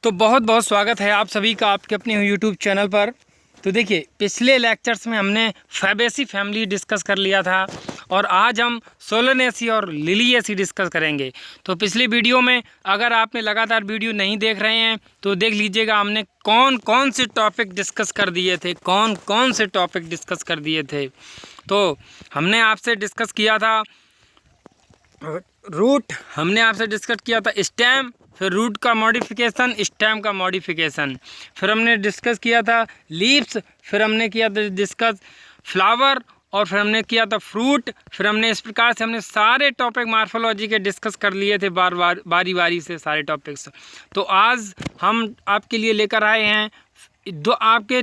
तो बहुत बहुत स्वागत है आप सभी का आपके अपने यूट्यूब चैनल पर। तो देखिए, पिछले लेक्चर्स में हमने फैबेसी फैमिली डिस्कस कर लिया था और आज हम सोलेनेसी और लिलिएसी डिस्कस करेंगे। तो पिछली वीडियो में अगर आपने लगातार वीडियो नहीं देख रहे हैं तो देख लीजिएगा, हमने कौन कौन से टॉपिक डिस्कस कर दिए थे, कौन कौन से टॉपिक डिस्कस कर दिए थे। तो हमने आपसे डिस्कस किया था रूट, हमने आपसे डिस्कस किया था स्टेम, फिर रूट का मॉडिफिकेशन, स्टेम का मॉडिफिकेशन, फिर हमने डिस्कस किया था लीव्स, फिर हमने किया था डिस्कस फ्लावर, और फिर हमने किया था फ्रूट। फिर हमने इस प्रकार से हमने सारे टॉपिक मार्फोलॉजी के डिस्कस कर लिए थे बारी बारी से सारे टॉपिक्स। तो आज हम आपके लिए लेकर आए हैं दो आपके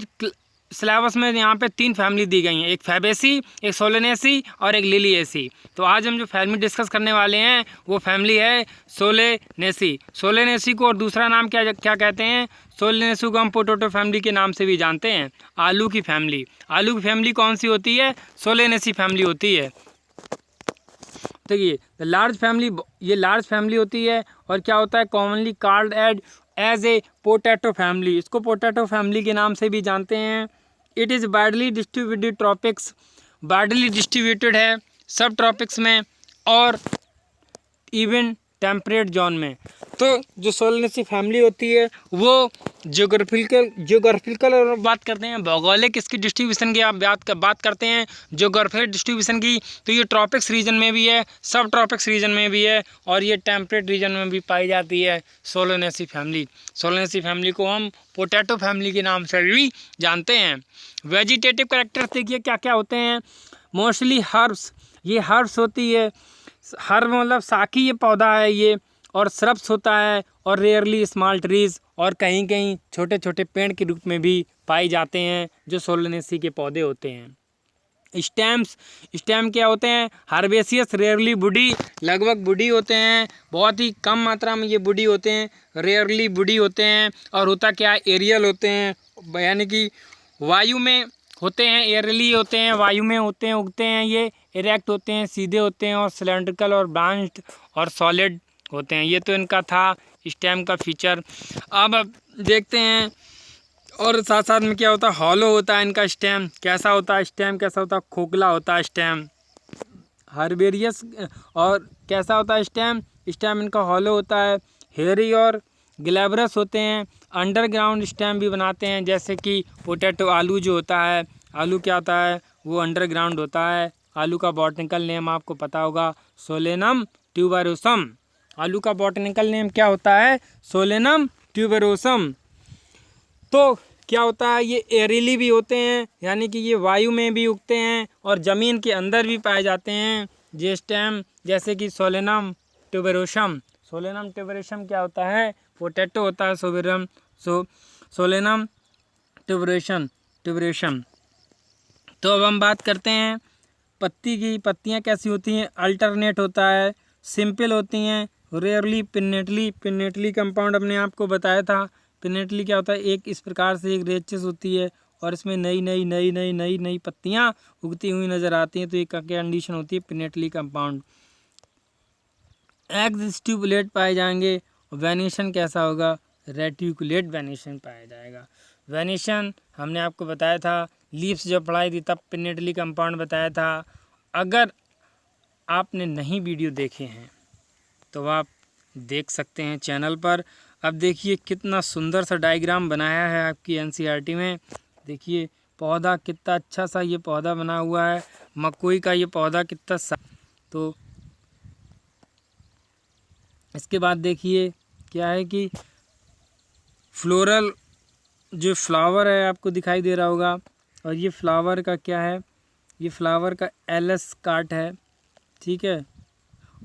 सिलेबस में यहाँ पे 3 फैमिली दी गई हैं, एक फैबेसी, एक सोलेनेसी और एक लिलिएसी। तो आज हम जो फैमिली डिस्कस करने वाले हैं वो फैमिली है सोलेनेसी। सोलेनेसी को और दूसरा नाम क्या क्या कहते हैं? सोलेनेसी को हम पोटैटो फैमिली के नाम से भी जानते हैं, आलू की फैमिली। आलू की फैमिली कौन सी होती है? सोलेनेसी फैमिली होती है। देखिए, लार्ज फैमिली, ये लार्ज फैमिली होती है और क्या होता है, commonly called as a potato family. इसको पोटैटो फैमिली के नाम से भी जानते हैं। It is widely distributed tropics, widely distributed है सब ट्रॉपिक्स में और इवन टेम्परेट जोन में। तो जो सोलेनेसी फैमिली होती है वो जोग्राफिकल बात करते हैं, भौगोलिक इसकी डिस्ट्रीब्यूशन की आप बात करते हैं जोग्राफिकल डिस्ट्रीब्यूशन की, तो ये ट्रॉपिक्स रीजन में भी है, सब ट्रॉपिक्स रीजन में भी है और ये टेम्परेट रीजन में भी पाई जाती है सोलेनेसी फैमिली। सोलेनेसी फैमिली को हम पोटैटो फैमिली के नाम से भी जानते हैं। वेजिटेटिव कैरेक्टर्स देखिए क्या क्या होते हैं। मोस्टली हर्ब्स, ये हर्ब्स होती है, हर्ब मतलब साकी ये पौधा है ये, और श्रब्स होता है, और रेयरली स्मॉल ट्रीज, और कहीं कहीं छोटे छोटे पेड़ के रूप में भी पाए जाते हैं जो सोलेनेसी के पौधे होते हैं। स्टेम्स, स्टेम क्या होते हैं? हर्बेसियस, रेयरली वुडी, लगभग वुडी होते हैं, बहुत ही कम मात्रा में ये वुडी होते हैं, रेयरली वुडी होते हैं। और होता क्या है, एरियल होते हैं, यानी कि वायु में होते हैं, एयरली होते हैं, वायु में होते हैं, उगते हैं, ये इरेक्ट होते हैं, सीधे होते हैं, और सिलेंड्रिकल और ब्रांच्ड और सॉलिड होते हैं। ये तो इनका था स्टेम का फीचर। अब देखते हैं और साथ साथ में क्या होता है, हॉलो होता है इनका स्टेम। कैसा होता है स्टेम? कैसा होता है? खोखला होता है स्टेम, हर्बेरियस। और कैसा होता है स्टेम? स्टेम इनका हॉलो होता है, हेयरी और ग्लैब्रस होते हैं। अंडरग्राउंड स्टेम भी बनाते हैं, जैसे कि पोटैटो, आलू जो होता है, आलू क्या होता है, वो अंडरग्राउंड होता है। आलू का बॉटनिकल नेम आपको पता होगा, सोलेनम ट्यूबरोसम। आलू का बॉटनिकल नेम क्या होता है? Solanum tuberosum. तो क्या होता है, ये एरिली भी होते हैं, यानी कि ये वायु में भी उगते हैं और ज़मीन के अंदर भी पाए जाते हैं ये स्टेम, जैसे कि सोलेनम ट्यूबरोसम। सोलेनम ट्यूबरोसम क्या होता है? पोटैटो होता है सोलेनम ट्यूबरोसम। तो अब हम बात करते हैं पत्ती की। पत्तियां कैसी होती हैं? अल्टरनेट होता है, सिंपल होती हैं, रेयरली पिन्नेटली। पिन्नेटली कंपाउंड हमने आपको बताया था। पिन्नेटली क्या होता है? एक इस प्रकार से एक रेचेस होती है और इसमें नई नई नई नई नई नई पत्तियां उगती हुई नज़र आती हैं, तो एक कंडीशन होती है पिन्नेटली कंपाउंड। एग्स ट्यूबुलेट पाए जाएंगे। वेनेशन कैसा होगा? रेटिकुलेट वेनेशन पाया जाएगा। वेनेशन हमने आपको बताया था, लीव्स जब पढ़ाई थी तब पिन्नेटली कंपाउंड बताया था। अगर आपने नहीं वीडियो देखे हैं तो आप देख सकते हैं चैनल पर। अब देखिए कितना सुंदर सा डायग्राम बनाया है आपकी एनसीईआरटी में। देखिए पौधा कितना अच्छा सा ये पौधा बना हुआ है, मकोई का ये पौधा कितना सा। तो इसके बाद देखिए क्या है कि फ्लोरल जो फ्लावर है आपको दिखाई दे रहा होगा, और ये फ्लावर का क्या है? ये फ्लावर का एलस काट है, ठीक है।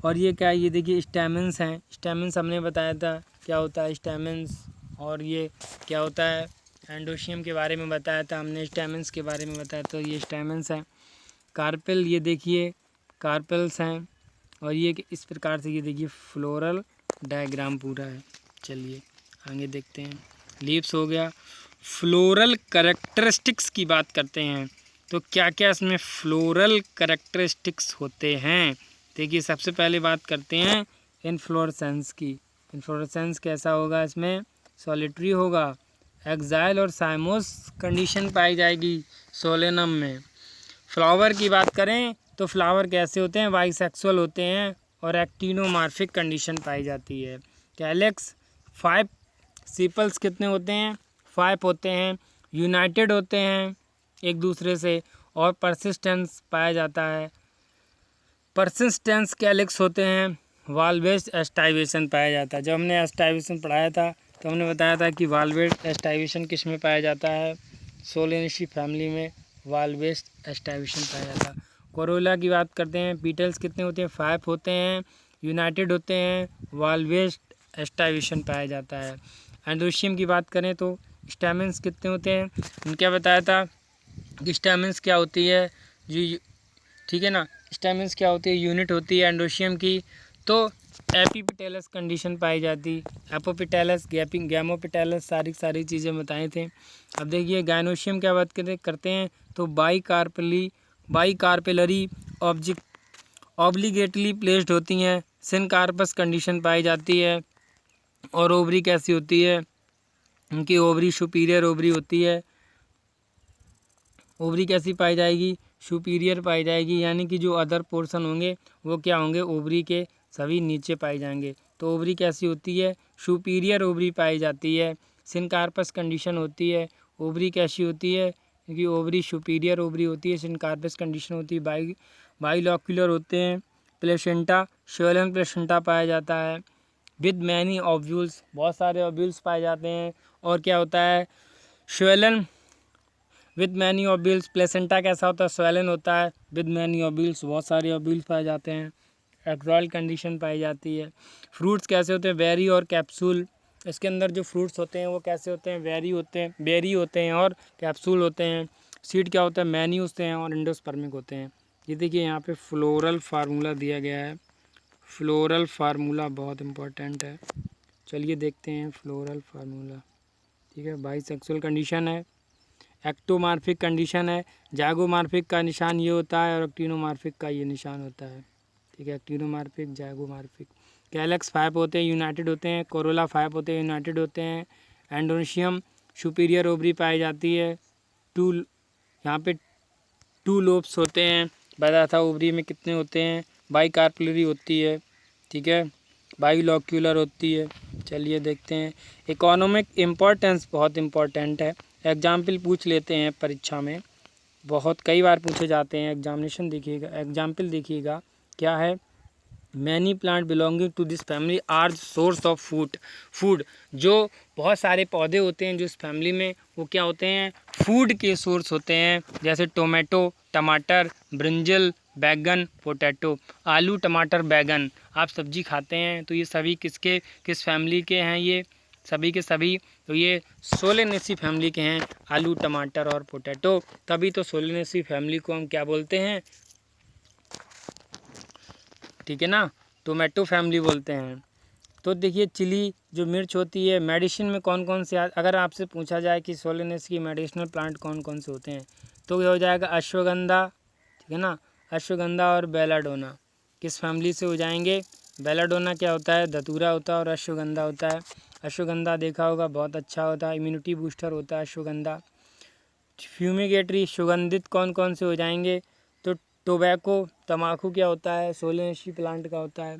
और ये क्या है? ये देखिए स्टैमेंस हैं। स्टैमेंस हमने बताया था क्या होता है स्टैमेंस, और ये क्या होता है, एंडोशियम के बारे में बताया था हमने, स्टैमेंस के बारे में बताया। तो ये स्टैमेंस हैं। कार्पेल, ये देखिए कार्पेल्स हैं, और ये इस प्रकार से ये देखिए फ्लोरल डायग्राम पूरा है। चलिए आगे देखते हैं। लीव्स हो गया। फ्लोरल कैरेक्टरिस्टिक्स की बात करते हैं, तो क्या क्या इसमें फ्लोरल कैरेक्टरिस्टिक्स होते हैं? देखिए सबसे पहले बात करते हैं इन्फ्लोरेसेंस की। इन्फ्लोरेसेंस कैसा होगा इसमें? सॉलिटरी होगा। एक्साइल और साइमोस कंडीशन पाई जाएगी सोलेनम में। फ्लावर की बात करें तो फ्लावर कैसे होते हैं, बाइसेक्सुअल होते हैं और एक्टिनोमॉर्फिक कंडीशन पाई जाती है। कैलेक्स 5, सीपल्स कितने होते हैं, 5 होते हैं, यूनाइटेड होते हैं एक दूसरे से, और परसिस्टेंस पाया जाता है। परसिस्टेंस कैलेक्स होते हैं, वाल्वेज एस्टाइवेशन पाया जाता है। जब हमने एस्टाइवेशन पढ़ाया था तो हमने बताया था कि वाल्वेज एस्टाइवेशन किस में पाया जाता है, सोलेनेसी फैमिली में वाल्वेज एस्टाइवेशन पाया जाता है। कोरोला की बात करते हैं, पीटल्स कितने होते हैं, 5 होते हैं, यूनाइटेड होते हैं, वाल्वेज एस्टाइवेशन पाया जाता है। एंड्रोशियम की बात करें तो स्टैमेंस कितने होते हैं, मैंने क्या बताया था कि स्टैमेंस क्या होती है जी, ठीक है ना, स्टैमेंस क्या होती है, यूनिट होती है एंड्रोशियम की। तो एपिपेटलस कंडीशन पाई जाती, एपोपेटलस, गैमोपेटलस, सारी चीज़ें बताए थे। अब देखिए गायनोशियम क्या बात करते हैं तो बाइकार्पेलरी ऑब्लिगेटली प्लेस्ड होती हैं, सिनकार्पस कंडीशन पाई जाती है। और ओवरी कैसी होती है, उनकी ओवरी सुपीरियर ओवरी होती है। ओवरी कैसी पाई जाएगी, सुपीरियर पाई जाएगी, यानी कि जो अदर पोर्शन होंगे वो क्या होंगे, ओवरी के सभी नीचे पाई जाएंगे। तो ओवरी कैसी होती है, सुपीरियर ओवरी पाई जाती है। सिनकार्पस कंडीशन होती है। ओवरी कैसी होती है, क्योंकि ओवरी सुपीरियर ओवरी होती है, सिनकार्पस कंडीशन होती है। बाइलॉक्यूलर होते हैं। प्लेसेंटा, श्वेलन प्लेसेंटा पाया जाता है। विद मैनी ओव्यूल्स, बहुत सारे ओव्यूल्स पाए जाते हैं। और क्या होता है, श्वेलन विद मैनी ओव्यूल्स। प्लेसेंटा कैसा होता है, स्वेलन होता है, विद मैनी ओव्यूल्स, बहुत सारे ओव्यूल्स पाए जाते हैं। एक्सॉयल कंडीशन पाई जाती है। फ्रूट्स कैसे होते हैं, बेरी और कैप्सूल। इसके अंदर जो फ्रूट्स होते हैं वो कैसे होते हैं, बेरी होते हैं और कैप्सूल होते हैं। सीड क्या होता है, मैनी होते हैं और एंडोस्पर्मिक होते हैं। ये देखिए यहाँ पे फ्लोरल फार्मूला दिया गया है, फ्लोरल फार्मूला बहुत इंपॉर्टेंट है। चलिए देखते हैं फ्लोरल फार्मूला, ठीक है। बाइसेक्सुअल कंडीशन है, एक्टोमार्फिक कंडीशन है, जाइगोमार्फिक का निशान ये होता है और एक्टिनोमार्फिक का ये निशान होता है, ठीक है। Actinomorphic, zygomorphic. कैलेक्स 5 होते हैं, यूनाइटेड होते हैं। कोरोला 5 होते हैं, यूनाइटेड होते हैं। एंड्रोशियम सुपीरियर ओवरी पाई जाती है। यहाँ पे 2 लोब्स होते हैं, बताया था ओवरी में कितने होते हैं। बाइकार्पेलरी होती है, ठीक है, बाइलॉक्यूलर होती है। चलिए देखते हैं। इकोनॉमिक इम्पोर्टेंस बहुत इम्पोर्टेंट है, एग्जाम्पल पूछ लेते हैं परीक्षा में, बहुत कई बार पूछे जाते हैं। एग्जामिनेशन देखिएगा, एग्जाम्पल देखिएगा क्या है। Many plant belonging to this family are source of food. जो बहुत सारे पौधे होते हैं जो इस फैमिली में, वो क्या होते हैं, फूड के सोर्स होते हैं। जैसे टोमेटो, टमाटर, ब्रिंजल, बैगन, पोटैटो। आलू, टमाटर, बैगन, आप सब्जी खाते हैं तो ये सभी किस फैमिली के हैं, ये सभी के सभी तो ये सोलेनेसी फैमिली के हैं, आलू, टमाटर और पोटैटो। तभी तो सोलेनेसी फैमिली को हम क्या बोलते हैं, ठीक है ना, टोमेटो फैमिली बोलते हैं। तो देखिए चिली जो मिर्च होती है, मेडिसिन में कौन कौन से, अगर आपसे पूछा जाए कि सोलेनेसी की मेडिसिनल प्लांट कौन कौन से होते हैं तो ये हो जाएगा अश्वगंधा, ठीक है ना, अश्वगंधा और बेलाडोना। किस फैमिली से हो जाएंगे, बेलाडोना क्या होता है, धतूरा होता है और अश्वगंधा होता है। अश्वगंधा देखा होगा बहुत अच्छा होता है, इम्यूनिटी बूस्टर होता है अश्वगंधा। फ्यूमिगेटरी सुगंधित कौन कौन से हो जाएंगे तो टोबैको, तम्बाकू क्या होता है, सोलेनेसी प्लांट का होता है,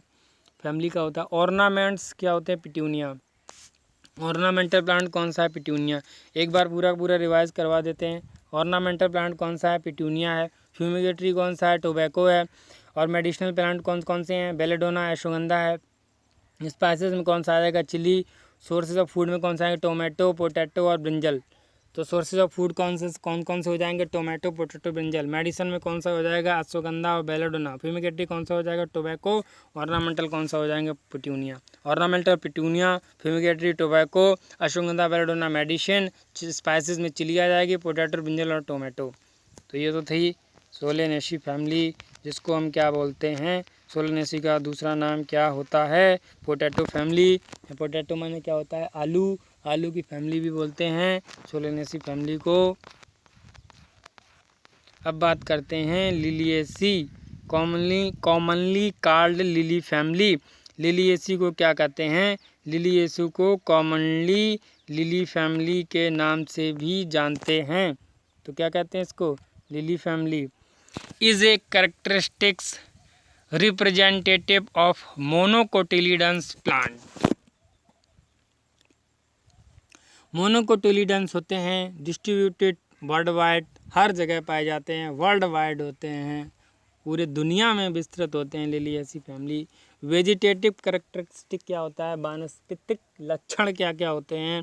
फैमिली का होता है। ऑर्नामेंट्स क्या होते हैं, पिट्यूनिया। ऑर्नामेंटल प्लांट कौन सा है, पिट्यूनिया। एक बार पूरा रिवाइज करवा देते हैं। ऑर्नामेंटल प्लांट कौन सा है, पिट्यूनिया है। फ्यूमिगेटरी कौन सा है, टोबैको है। और मेडिसिनल प्लांट कौन कौन से हैं, बेलेडोना, अश्वगंधा है। स्पाइसेस में कौन सा आ जाएगा, चिली। सोर्सेज ऑफ फूड में कौन सा आएगा, टोमेटो, पोटैटो और ब्रिंजल। तो सोर्सेज ऑफ फूड कौन से हो जाएंगे, टोमेटो, पोटैटो, ब्रिंजल। मेडिसिन में कौन सा हो जाएगा, अश्वगंधा और बेलेडोना। फ्यूमिगेटरी कौन सा हो जाएगा, टोबैको। ऑर्नामेंटल कौन सा हो जाएंगे, पिट्यूनिया। Ornamental, पिट्यूनिया, fumigatory, tobacco, ashwagandha, belladonna, medicine. Spices में चिली आ जाएगी, पोटैटो, ब्रिंजल और टोमेटो। तो ये तो थी सोलेनेसी फैमिली, जिसको हम क्या बोलते हैं, सोलेनेसी का दूसरा नाम क्या होता है, पोटैटो फैमिली। पोटैटो माने क्या होता है, आलू। आलू की फैमिली भी बोलते हैं सोलेनेसी फैमिली को। अब बात करते हैं Liliaceae, commonly called lily family. Liliaceae को क्या कहते हैं? लिलिएसी को कॉमनली लिली फैमिली के नाम से भी जानते हैं। तो क्या कहते हैं इसको? Lily family is a characteristics representative of मोनोकोटिलिडन्स plant. मोनोकोटिलिडन्स होते हैं डिस्ट्रीब्यूटेड वर्ल्ड वाइड, हर जगह पाए जाते हैं, वर्ल्ड वाइड होते हैं, पूरे दुनिया में विस्तृत होते हैं लिलिएसी फैमिली। वेजिटेटिव कैरेक्टरिस्टिक क्या होता है? वानस्पतिक लक्षण क्या क्या होते हैं?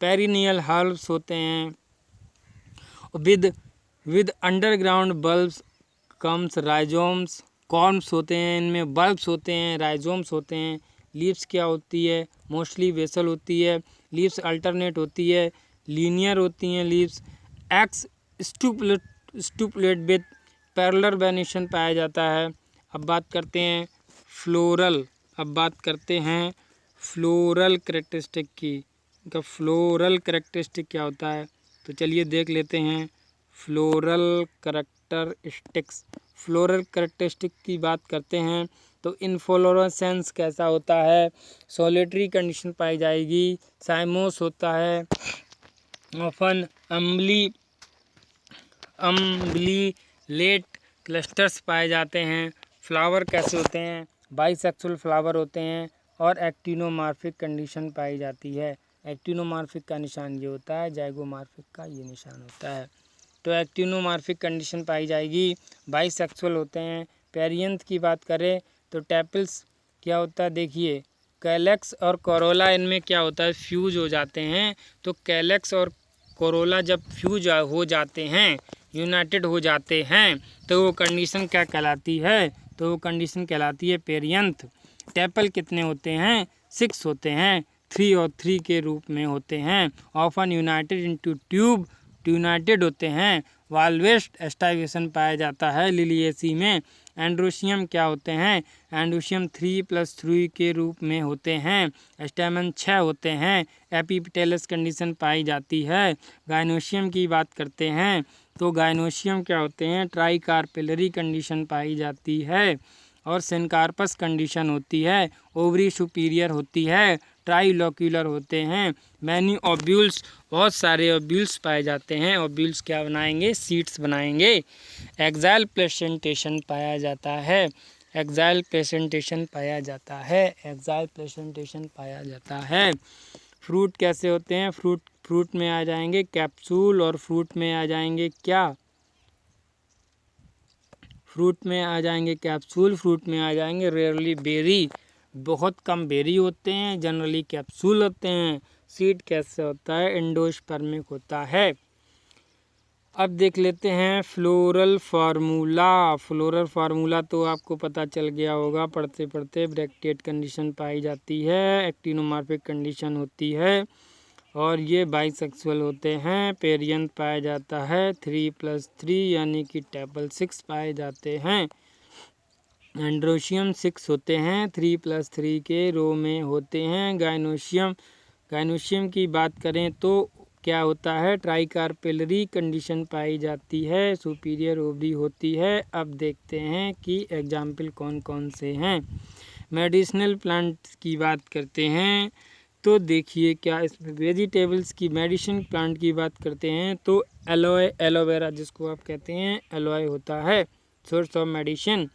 पेरिनियल हर्ब्स होते हैं, with underground bulbs corms rhizomes, corms होते हैं, इनमें बल्ब्स होते हैं, राइजोम्स होते हैं। लीव्स क्या होती है? मोस्टली बेसल होती है। लीव्स अल्टरनेट होती है, लीनियर होती हैं leaves. Exstipulate with parallel venation पाया जाता है। अब बात करते हैं फ्लोरल कैरेक्टरिस्टिक की। इनका फ्लोरल कैरेक्टरिस्टिक क्या होता है? तो चलिए देख लेते हैं फ्लोरल कैरेक्टरिस्टिक की बात करते हैं तो इनफ्लोरेसेंस कैसा होता है? सॉलिटरी कंडीशन पाई जाएगी। साइमोस होता है। ऑफन अम्बलीलेट क्लस्टर्स पाए जाते हैं। फ्लावर कैसे होते हैं? बाइसेक्सुअल फ्लावर होते हैं और एक्टिनोमॉर्फिक कंडीशन पाई जाती है। एक्टिनोमॉर्फिक का निशान ये होता है, जाइगोमॉर्फिक का ये निशान होता है। तो एक्टिनोमॉर्फिक कंडीशन पाई जाएगी, बाइसेक्सुअल होते हैं। पेरियंथ की बात करें तो टेपल्स क्या होता है? देखिए कैलेक्स और कोरोला इनमें क्या होता है? फ्यूज हो जाते हैं। तो कैलेक्स और कोरोला जब फ्यूज हो जाते हैं, यूनाइटेड हो जाते हैं, तो वो कंडीशन क्या कहलाती है? तो वो कंडीशन कहलाती है पेरियंथ। टेपल कितने होते हैं? 6 होते हैं, 3 और 3 के रूप में होते हैं। Often United into tube, United होते हैं। वाल्वेस्ट एस्टाइवेशन पाया जाता है लिलिएसी में। एंड्रोशियम क्या होते हैं? एंड्रोशियम 3+3 के रूप में होते हैं। स्टेमन 6 होते हैं। एपिपेटलस कंडीशन पाई जाती है। गाइनोशियम की बात करते हैं तो गाइनोशियम क्या होते हैं? ट्राइकार्पेलरी कंडीशन पाई जाती है और सिनकार्पस कंडीशन होती है। ओवरी सुपीरियर होती है। ट्राइलोक्यूलर होते हैं। मैनी ओब्यूल्स, बहुत सारे ओब्यूल्स पाए जाते हैं। ओब्यूल्स क्या बनाएंगे? सीड्स बनाएंगे। एक्साइल प्लेसेंटेशन पाया जाता है। फ्रूट कैसे होते हैं? फ्रूट में आ जाएंगे कैप्सूल और फ्रूट में आ जाएंगे क्या? फ्रूट में आ जाएंगे कैप्सूल, फ्रूट में आ जाएंगे रेयरली बेरी, बहुत कम बेरी होते हैं, जनरली कैप्सूल होते हैं। सीड कैसे होता है? एंडोस्पर्मिक होता है। अब देख लेते हैं फ्लोरल फार्मूला तो आपको पता चल गया होगा पढ़ते पढ़ते। ब्रैक्टेट कंडीशन पाई जाती है, एक्टिनोमॉर्फिक कंडीशन होती है और ये बाइसेक्सुअल होते हैं। पेरियंथ पाया जाता है 3+3 यानी कि टेपल 6 पाए जाते हैं। एंड्रोशियम 6 होते हैं, 3+3 के रो में होते हैं। गाइनोशियम की बात करें तो क्या होता है? ट्राइकार्पेलरी कंडीशन पाई जाती है, सुपीरियर ओवरी होती है। अब देखते हैं कि एग्जाम्पल कौन कौन से हैं। मेडिसिनल प्लांट की बात करते हैं तो देखिए क्या इसमें वेजिटेबल्स की मेडिसिन प्लांट की बात करते हैं तो एलोवेरा जिसको आप कहते हैं एलोए होता है, सोर्स ऑफ मेडिसिन।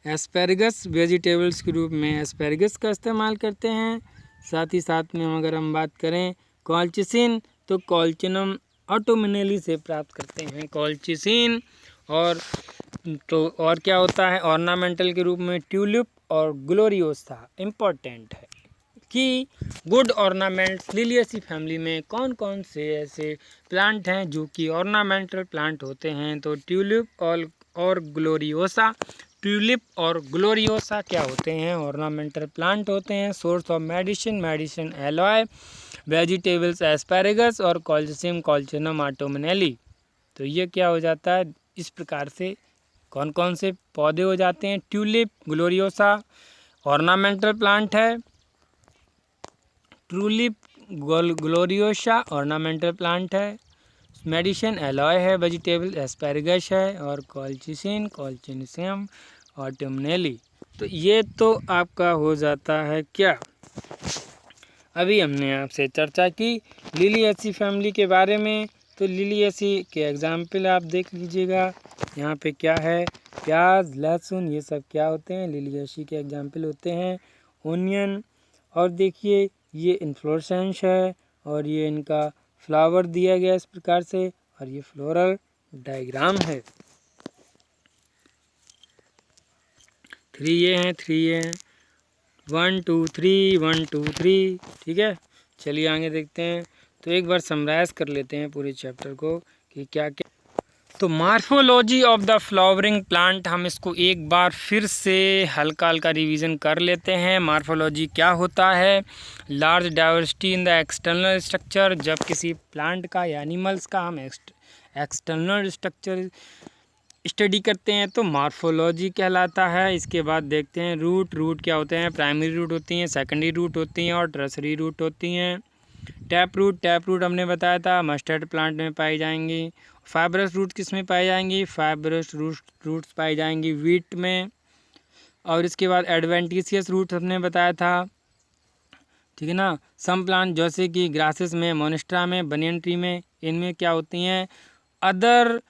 एस्पेरगस वेजिटेबल्स के रूप में एस्पेरगस का इस्तेमाल करते हैं। साथ ही साथ में अगर हम बात करें कॉल्चिसिन तो कॉल्चिनम ऑटोमिनेली से प्राप्त करते हैं कॉल्चिसिन। और क्या होता है? ऑर्नामेंटल के रूप में ट्यूलिप और ग्लोरियोसा। इम्पोर्टेंट है कि गुड ऑर्नामेंट्स लिलिएसी फैमिली में कौन कौन से ऐसे प्लांट हैं जो कि ऑर्नामेंटल प्लांट होते हैं। तो ट्यूलिप और ग्लोरियोसा। ट्यूलिप और ग्लोरियोसा क्या होते हैं? ऑर्नामेंटल प्लांट होते हैं। Source of medicine alloy. Vegetables asparagus और कॉल्चिनम ऑटोमिनेली। तो ये क्या हो जाता है? इस प्रकार से कौन कौन से पौधे हो जाते हैं? ट्यूलिप, ग्लोरियोसा ऑर्नामेंटल प्लांट है। ट्यूलिप ग्लोरियोसा ऑर्नामेंटल प्लांट है। मेडिसिन एलोए है। वेजिटेबल एस्पेरेगस है और कॉल्चिसिन ऑटोमिनेली। तो ये तो आपका हो जाता है क्या। अभी हमने आपसे चर्चा की लिलिएसी फैमिली के बारे में। तो लिलिएसी के एग्जाम्पल आप देख लीजिएगा, यहाँ पे क्या है, प्याज, लहसुन, ये सब क्या होते हैं, लिलिएसी के एग्जाम्पल होते हैं। ओनियन, और देखिए ये इन्फ्लोरेसेंस है और ये इनका फ्लावर दिया गया इस प्रकार से, और ये फ्लोरल डायग्राम है। 3 ये हैं, 3 ये हैं, 1 2 3 1 2 3। ठीक है, चलिए आगे देखते हैं। तो एक बार समराइज कर लेते हैं पूरे चैप्टर को कि क्या क्या। तो morphology of the flowering plant, हम इसको एक बार फिर से हल्का हल्का रिवीजन कर लेते हैं। मार्फोलॉजी क्या होता है, large diversity in the external structure, जब किसी प्लांट का या एनिमल्स का हम एक्सटर्नल स्ट्रक्चर स्टडी करते हैं तो मार्फोलॉजी कहलाता है। इसके बाद देखते हैं रूट क्या होते हैं, प्राइमरी रूट होती हैं, सेकेंडरी रूट होती हैं और टर्सरी रूट होती हैं। टैप रूट हमने बताया था मस्टर्ड प्लांट में पाई जाएंगी। फाइब्रस रूट किस में पाई जाएंगी, फाइब्रस रूट्स पाई जाएंगी वीट में। और इसके बाद एडवेंटिशियस रूट हमने बताया था, ठीक है ना। सम प्लांट जैसे कि ग्रासेस में, मोनिस्ट्रा में, बनियन ट्री में, इनमें क्या होती हैं, other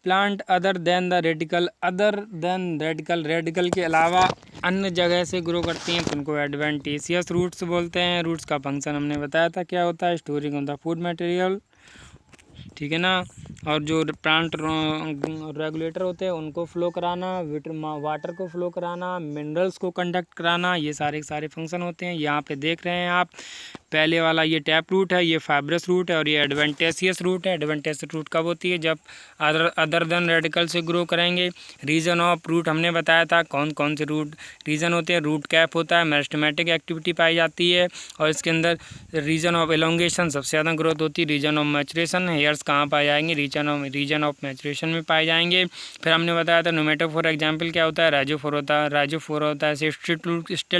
plant other than radical के अलावा अन्य जगह से ग्रो करती हैं तो उनको एडवेंटिशियस रूट्स बोलते हैं। रूट्स का फंक्शन हमने बताया था क्या होता है, storing of the food material, ठीक है ना। और जो प्लांट रेगुलेटर होते हैं उनको फ्लो कराना, वाटर को फ्लो कराना, मिनरल्स को कंडक्ट कराना, ये सारे फंक्शन होते हैं। यहाँ पे देख रहे हैं आप, पहले वाला ये टैप रूट है, ये फाइब्रस रूट है और ये एडवेंटिशियस रूट है। एडवेंटिशियस रूट कब होती है, जब अदर देन रेडिकल से ग्रो करेंगे। रीजन ऑफ रूट हमने बताया था कौन कौन से रूट रीजन होते हैं। रूट कैप होता है, मेरिस्टेमेटिक एक्टिविटी पाई जाती है और इसके अंदर रीजन ऑफ एलोंगेशन सबसे ज़्यादा ग्रोथ होती है। रीजन ऑफ मैचुरेशन, हेयर्स कहाँ पाए जाएंगे, रीजन ऑफ मैचुरेशन में पाए जाएंगे। फिर हमने बताया था नोमेटोफोर एग्जाम्पल क्या होता है, राइजोफोर होता है। स्टिल्ट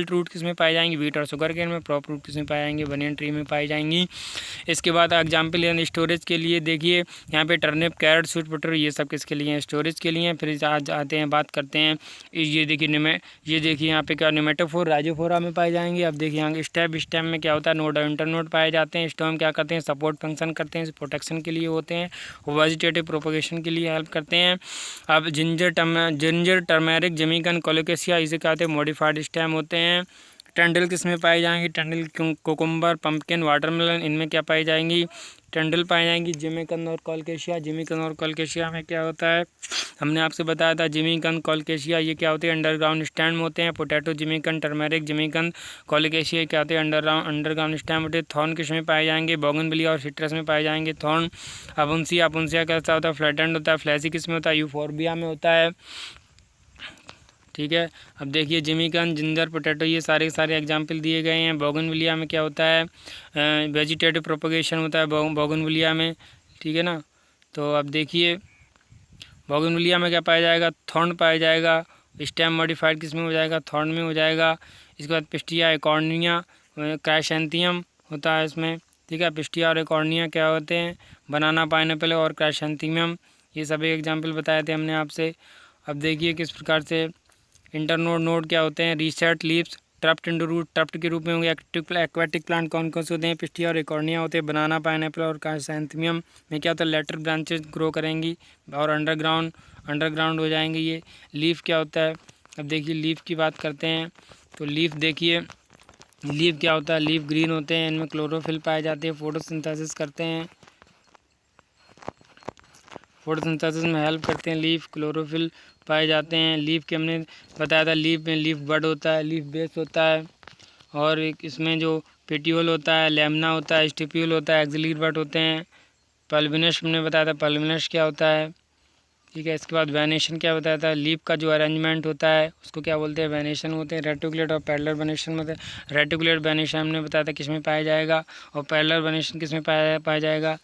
रूट किस में पाए जाएंगे, वीट और शुगर केन में। प्रॉप रूट किस में पाए जाएंगे, बनियन ट्री में पाई जाएंगी। इसके बाद एग्जाम्पल यानी स्टोरेज के लिए देखिए यहाँ पे टर्निप, कैरेट, स्वीट पोटैटो, ये सब किसके लिए हैं, स्टोरेज के लिए। फिर आज आते हैं, बात करते हैं, ये देखिए यहाँ पे क्या नेमेटोफोर राइजोफोरा में पाए जाएंगे। अब देखिए यहाँ स्टेम में क्या होता है, नोड और इंटरनोड पाए जाते हैं। स्टेम क्या करते हैं, सपोर्ट फंक्शन करते हैं, प्रोटेक्शन के लिए होते हैं, वेजिटेटिव प्रोपोगेशन के लिए हेल्प करते हैं। अब जिंजर, टर्मेरिक, जमीकन, कोलोकेशिया, इसे कहते हैं मॉडिफाइड स्टेम होते हैं। टेंडल किस में पाई जाएंगी, टेंडल, कोकुम्बर, पंपकिन, वाटरमेलन, इनमें क्या पाई जाएंगी, टेंडल पाई जाएंगी। जिमिकन और कोलोकेशिया में क्या होता है, हमने आपसे बताया था जिमिकन, कोलोकेशिया ये क्या होते हैं, अंडरग्राउंड स्टेम होते हैं। पोटैटो, जिमिकन, टर्मेरिक, जिमिकन, कोलोकेशिया क्या होते हैं, अंडरग्राउंड स्टेम होते हैं। थॉर्न किस में पाए जाएंगे, बोगनविलिया और सिट्रस में पाए जाएंगे थॉर्न। अपुंसिया कैसा होता है, फ्लैटेंड होता है। फ्लैसी किस में होता है, यूफोर्बिया में होता है, ठीक है। अब देखिए जिमिकन, जिंजर, पोटैटो, ये सारे एग्जाम्पल दिए गए हैं। बोगनविलिया में क्या होता है, वेजिटेटिव प्रोपगेशन होता है बोगनविलिया में, ठीक है ना। तो अब देखिए बोगनविलिया में क्या पाया जाएगा, थॉर्न पाया जाएगा। स्टेम मॉडिफाइड किस में हो जाएगा, थॉर्न में हो जाएगा। इसके बाद पिस्टिया, एकॉर्निया, क्राइसेंथियम होता है इसमें, ठीक है। पिस्टिया और एकॉर्निया क्या होते हैं, बनाना, पाइनएप्पल और क्राइसेंथियम, ये सभी एग्जाम्पल बताए थे हमने आपसे। अब देखिए किस प्रकार से नोड क्या होते हैं, रीसेट, लीव्स, ट्रप्ट इंटू रूट, ट्रप्ट के रूप में होंगे। एक्वेटिक प्लांट कौन कौन से होते हैं, पिस्टिया और एकॉर्निया होते हैं। बनाना, पाइनएप्पल और क्राइसेंथियम में क्या होता है, लेटर ब्रांचेस ग्रो करेंगी और अंडरग्राउंड हो जाएंगे ये। लीफ क्या होता है, अब देखिए लीफ की बात करते हैं तो लीफ देखिए, लीफ क्या होता है, लीफ ग्रीन होते हैं, इनमें क्लोरोफिल पाए जाते हैं, फोटोसिंथेसिस करते हैं, फोटोसिंथेसिस में हेल्प करते हैं। लीफ, क्लोरोफिल पाए जाते हैं। लीफ के हमने बताया था, लीफ में लीफ बड होता है, लीफ बेस होता है और एक इसमें जो पेटियोल होता है, लेमना होता है, स्टिप्यूल होता है, एक्सिलरी बड होते हैं। पल्बिनस हमने बताया था, पल्बिनस क्या होता है, ठीक है। इसके बाद वेनेशन क्या बताया था, लीफ का जो अरेंजमेंट होता है उसको क्या बोलते हैं, वेनेशन होते हैं। रेटिकुलेट और पैरेलल वेनेशन में रेटिकुलेट वेनेशन हमने बताया था किस में पाया जाएगा और पैरेलल वेनेशन किस में पाया जाएगा।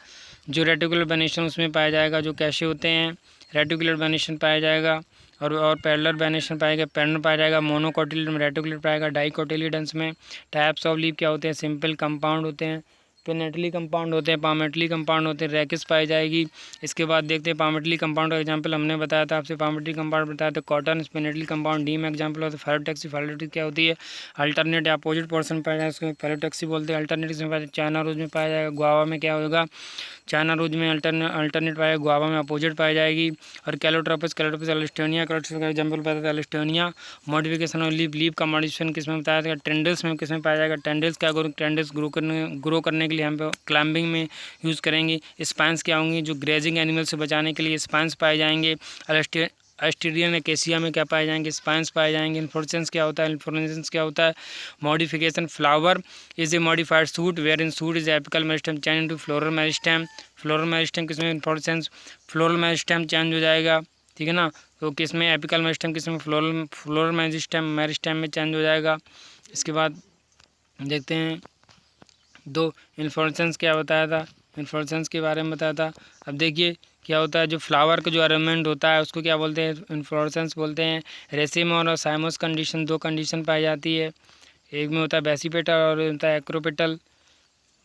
जो रेटिकुलर वेनेशन उसमें पाया जाएगा जो कैसे होते हैं, रेटिकुलर वेनेशन पाया जाएगा और पैरेलल वेनेशन पाएगा, पैरेलल पाया जाएगा। मोनोकोटिलिडन में रेटिकुलर पाएगा, डाइकोटिलिडन्स में। टाइप्स ऑफ लीफ क्या होते हैं, सिंपल, कंपाउंड होते हैं, स्पिनेटली कंपाउंड होते हैं, पामेटली कंपाउंड होते हैं, रैकिस पाई जाएगी। इसके बाद देखते हैं पामेटली कंपाउंड का एग्जांपल हमने बताया था आपसे, पामेटली कंपाउंड बताया था कॉटन। स्पिनेटली कंपाउंड डी में एग्जांपल होता है फेलोटैक्सी। फेलोटैक्सी क्या होती है? अल्टरनेट या अपोजिट पोर्शन पाया जाएगा, उसको फेलोटैक्सी बोलते हैं। अल्टरनेट में पाया जाएगा, चाइना रोज में पाया जाएगा। गुआवा में क्या होगा? चाइना रोज में अल्टरनेट पाया, गुआवा में अपोजिट पाई जाएगी। और कैलोट्रोपस एलिस्टोनिया का एग्जाम्पल बताया था एलिस्टोनिया। मॉडिफिकेशन और लीव का मॉडिफिकेशन किस में बताया जाएगा? टेंडल्स में। किस में पाया जाएगा? टेंडल्स क्या करो? टेंडल्स ग्रो करने के लिए हम क्लाइंबिंग में यूज़ करेंगे। स्पाइंस क्या होंगी? जो ग्रेजिंग एनिमल से बचाने के लिए स्पाइंस पाए जाएंगे। एस्टेरियन एकेसिया में क्या पाए जाएंगे? स्पाइंस पाए जाएंगे। इन्फ्लोरेसेंस क्या होता है? इन्फ्लोरेसेंस क्या होता है? Modification. Flower is a modified shoot where in shoot is apical meristem change into floral meristem. Floral meristem किसमें? इन्फ्लोरेसेंस फ्लोरल मेरिस्टेम चेंज हो जाएगा, ठीक है ना। तो किसमें? एपिकल मेरिस्टेम, किसमें? फ्लोरल मेरिस्टेम में चेंज हो जाएगा। इसके बाद देखते हैं दो इन्फ्लोरेसेंस क्या बताया था, इन्फ्लोरेसेंस के बारे में बताया था। अब देखिए क्या होता है, जो फ्लावर का जो अरेंजमेंट होता है उसको क्या बोलते हैं? इन्फ्लोरेसेंस बोलते हैं। रेसिम और साइमस कंडीशन, दो कंडीशन पाई जाती है। एक में होता है बेसिपेटल और होता है एक्रोपेटल,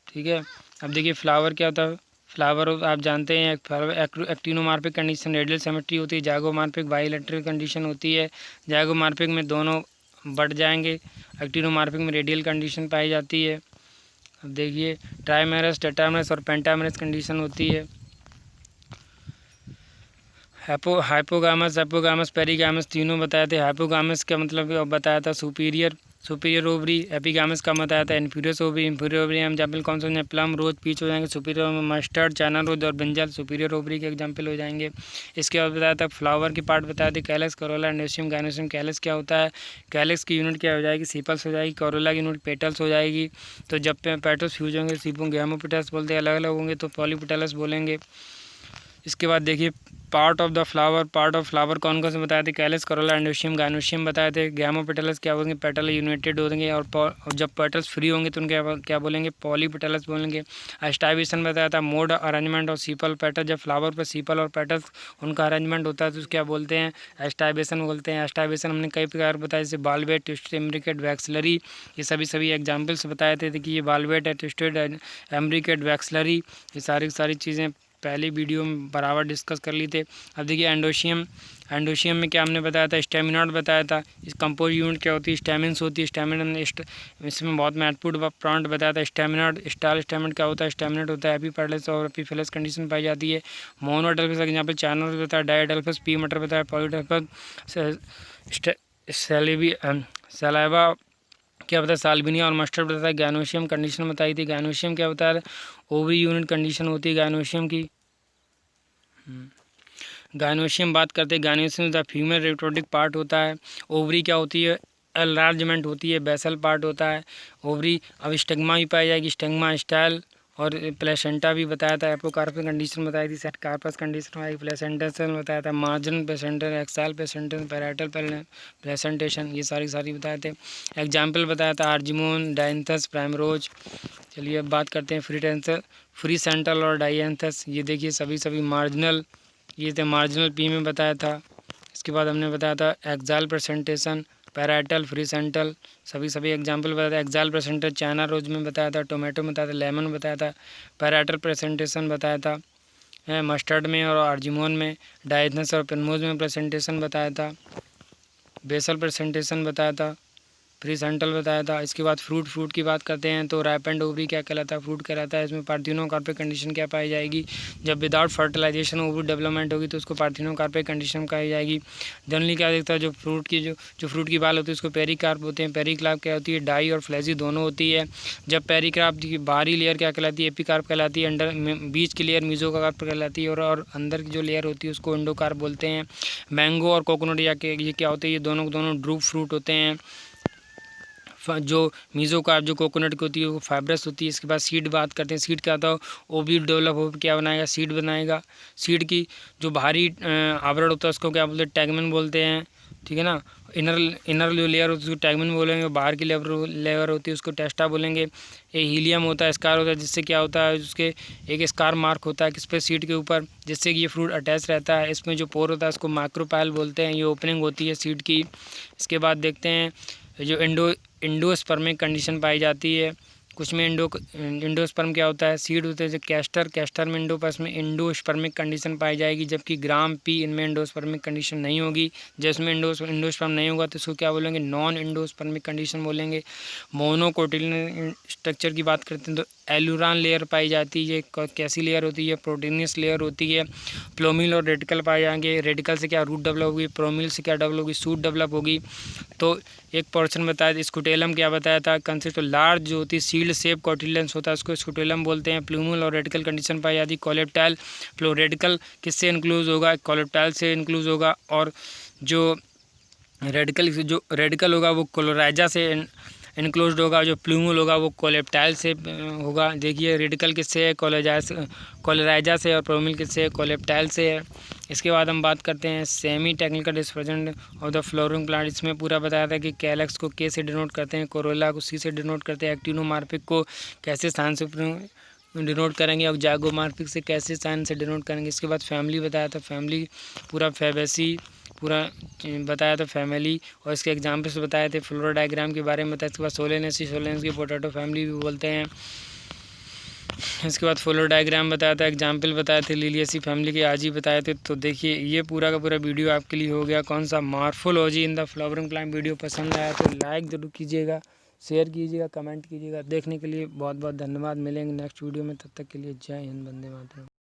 ठीक है। अब देखिए फ्लावर क्या होता है? फ्लावर आप जानते हैं एक्टिनोमार्फिक कंडीशन, रेडियल सिमेट्री होती है। जाइगोमार्फिक बाइलेटरल कंडीशन होती है। जाइगोमार्फिक में दोनों बढ़ जाएंगे, एक्टिनोमार्फिक में रेडियल कंडीशन पाई जाती है। अब देखिए ट्राइमेरस, टेट्रामेरस और पेंटामेरस कंडीशन होती है। हाइपोगामस पेरीगामस तीनों बताए थे। हाइपोगामस का मतलब बताया था सुपीरियर ओवरी। एपिगामस का बताया था inferior ovary. Inferior ovary example कौन से हो जाएंगे? प्लम, रोज, पीच हो जाएंगे। सुपीरियर मस्टर्ड, चाइना रोज और ब्रिंजल सुपीरियर ओवरी के एग्जाम्पल हो जाएंगे। इसके बाद बताया था फ्लावर की पार्ट बताया था कैलस, करोला, एंडोसियम, गाइनोसियम। कैलस क्या होता है? कैलस की यूनिट क्या हो जाएगी? सीपल्स हो जाएगी। करोला की यूनिट पेटल्स हो जाएगी। तो जब पेटल्स फ्यूज होंगे सीपों गैमोपेटल्स बोलते हैं, अलग अलग होंगे तो पॉलीपेटल्स बोलेंगे। इसके बाद देखिए पार्ट ऑफ फ्लावर कौन कौन से बताए थे? कैलस, करोला, एंडोसियम, गाइनोसियम बताए थे। गैमोपेटल्स क्या होंगे? पेटल यूनाइटेड होंगे। और जब पेटल्स फ्री होंगे तो उनके क्या बोलेंगे? पॉलीपेटल्स बोलेंगे। एस्टाइवेशन बताया था मोड अरेंजमेंट और सीपल पेटल। जब फ्लावर पर सीपल और पेटल्स उनका अरेंजमेंट होता है तो क्या बोलते हैं? एस्टाइवेशन बोलते हैं। एस्टाइवेशन हमने कई प्रकार बताया, जैसे बालवेट, ट्विस्टेड, एम्ब्रिकेट, वैक्सलरी। ये सभी एग्जाम्पल्स बताए थे कि ये बालवेट है, ट्विस्टेड, एम्ब्रिकेट, वैक्सलरी, ये सारी चीज़ें पहले वीडियो में बराबर डिस्कस कर ली थे। अब देखिए एंडोशियम में क्या हमने बताया था? स्टेमिनॉइड बताया था। इस कंपोज यूनिट क्या होती है? स्टेमिन्स होती है। स्टेमिन इसमें बहुत महत्वपूर्ण प्लांट बताया था स्टेमिनॉइड। स्टाल स्टेमिनॉइड क्या होता है? स्टेमिनॉइड होता है एपीपेटल्स और एपीफिलस कंडीशन पाई जाती है। मोनोडेल्फस एग्जाम्पल चाइना बताया, डायडेल्फस, पी मटर बताया, पॉलीडेल्फस, सलाइवा क्या बताया? साल्विनिया और मस्टर्ड बताया। गैनोशियम कंडीशन बताई थी। गैनोशियम क्या होता है? ओवरी यूनिट कंडीशन होती है गैनोशियम की। गाइनोशियम बात करते हैं। Gynoecium the female reproductive part होता है। ओवरी क्या होती है? एनलार्जमेंट होती है। बेसल पार्ट होता है ओवरी। अब स्टिग्मा भी पाई जाएगी, स्टिग्मा, स्टाइल और प्लेसेंटा भी बताया था। एपोकार्पस कंडीशन बताई थी। सेट कार्पस कंडीशन आई। प्लेसेंटेशन बताया था। Margin placenta, exile placentation, parietal placentation, ये सारी बताए थे। एग्जाम्पल बताया था आर्जिमोन, डायंथस, प्राइमरोज। चलिए अब बात करते हैं फ्री सेंट्रल और डायंथस। ये देखिए सभी मार्जिनल, ये थे मार्जिनल पी में बताया था। इसके बाद हमने बताया था axile placentation, parietal, free central, सभी एग्जाम्पल बताया था। एक्साइल प्रेजेंटेशन चाइना रोज में बताया था। टोमेटो में बताया था। लेमन बताया था। पैराइटल प्रेजेंटेशन बताया था मस्टर्ड में और आर्जिमोन में। डायथनस और पेनमोज में प्रेजेंटेशन बताया था। बेसल प्रेजेंटेशन बताया था। फ्री सेंट्रल बताया था। इसके बाद फ्रूट की बात करते हैं तो रैपेंड ओवरी क्या कहलाता है? फ्रूट कहलाता है। इसमें पार्थिनोकार्पिक कंडीशन क्या पाई जाएगी? जब विदाउट फर्टिलाइजेशन ओवरी डेवलपमेंट होगी तो उसको पार्थिनोकार्पिक कंडीशन कही जाएगी। जनरली क्या देखता है, जो फ्रूट की बाल होती है उसको पेरिकार्प होते हैं। पेरिकार्प क्या होती है? डाई और फ्लैजी दोनों होती है। जब पेरिकार्प की बाहरी लेयर क्या कहलाती है? एपिकार्प कहलाती है। अंडर बीच की लेयर मीजोकार्प कहलाती है और अंदर की जो लेयर होती है उसको एंडोकार्प बोलते हैं। मैंगो और कोकोनट ये क्या होते हैं? ये दोनों ड्रूप फ्रूट होते हैं। जो मीज़ोकार्प जो कोकोनट की होती है वो फाइब्रस होती है। इसके बाद सीड बात करते हैं। सीड क्या होता है? ओव्यूल डेवलप हो क्या बनाएगा? सीड बनाएगा। सीड की जो बाहरी आवरण होता है उसको क्या बोलते हैं? टैगमन बोलते हैं, ठीक है ना। इनर जो लेयर होती है उसको टैगमन बोलेंगे। बाहर की लेयर होती है उसको टेस्टा बोलेंगे। ये हीलियम होता है, स्कार होता है, जिससे क्या होता है उसके एक स्कार मार्क होता है किस पे? सीड के ऊपर, जिससे कि ये फ्रूट अटैच रहता है। इसमें जो पोर होता है उसको माइक्रोपाइल बोलते हैं। ये ओपनिंग होती है सीड की। इसके बाद देखते हैं जो एंडोस्पर्मिक कंडीशन पाई जाती है। कुछ में एंडोस्पर्म क्या होता है, सीड होते हैं जैसे कैस्टर में एंडोपर्स में एंडोस्पर्मिक कंडीशन पाई जाएगी, जबकि ग्राम पी इनमें एंडोस्पर्मिक कंडीशन नहीं होगी। जिसमें एंडोस्पर्म नहीं होगा तो इसको क्या बोलेंगे, नॉन एंडोस्पर्मिक कंडीशन बोलेंगे। मोनोकोटिलियन स्ट्रक्चर की बात करते हैं तो एलुरान लेयर पाई जाती है। ये कैसी लेयर होती है, प्रोटीनियस लेयर होती है। प्लोमिल और रेडिकल पाए जाएंगे। रेडिकल से क्या रूट डेवलप होगी, प्रोमिल से क्या डेवलप होगी, सूट डेवलप होगी। तो एक पोर्शन बताया था स्कुटेलम, क्या बताया था, कंसिस्ट लार्ज जो होती है सील्ड शेप कोटिलेंस होता है उसको स्कुटेलम बोलते हैं। प्लूमल और रेडिकल कंडीशन पाई जाती है। कोलेप्टाइल फ्लो रेडिकल किससे इंक्लूज होगा, कोलेप्टाइल से इंक्लूज होगा। और जो रेडिकल होगा वो कोलोराइजा से इनक्लोज्ड होगा, जो प्लूमल होगा वो कोलेप्टाइल से होगा। देखिए रेडिकल किससे है, कोलोराइजा से, और प्लूमल किससे है, कोलेप्टाइल से है। इसके बाद हम बात करते हैं semi technical description of the flowering plant. इसमें पूरा बताया था कि कैलक्स को के से डिनोट करते हैं, कोरोला को सी से डिनोट करते हैं, एक्टिनोमार्फिक को कैसे साइन से डिनोट करेंगे और जाइगोमार्फिक से कैसे साइन से डिनोट करेंगे। इसके बाद फैमिली बताया था, फैमिली पूरा फैबेसी पूरा बताया था फैमिली, और इसके एग्जाम्पल्स बताए थे, फ्लोरा डायग्राम के बारे में बताया। इसके बाद सोलेनेसी की पोटैटो फैमिली भी बोलते हैं। इसके बाद फ्लोरा डायग्राम बताया था, एग्जाम्पल बताए थे, लिलियसी फैमिली के आज ही बताए थे। तो देखिए ये पूरा का पूरा वीडियो आपके लिए हो गया। कौन सा morphology in the flowering plant video पसंद आया तो लाइक ज़रूर कीजिएगा, शेयर कीजिएगा, कमेंट कीजिएगा। देखने के लिए बहुत बहुत धन्यवाद। मिलेंगे नेक्स्ट वीडियो में, तब तक के लिए जय हिंद, वंदे मातरम।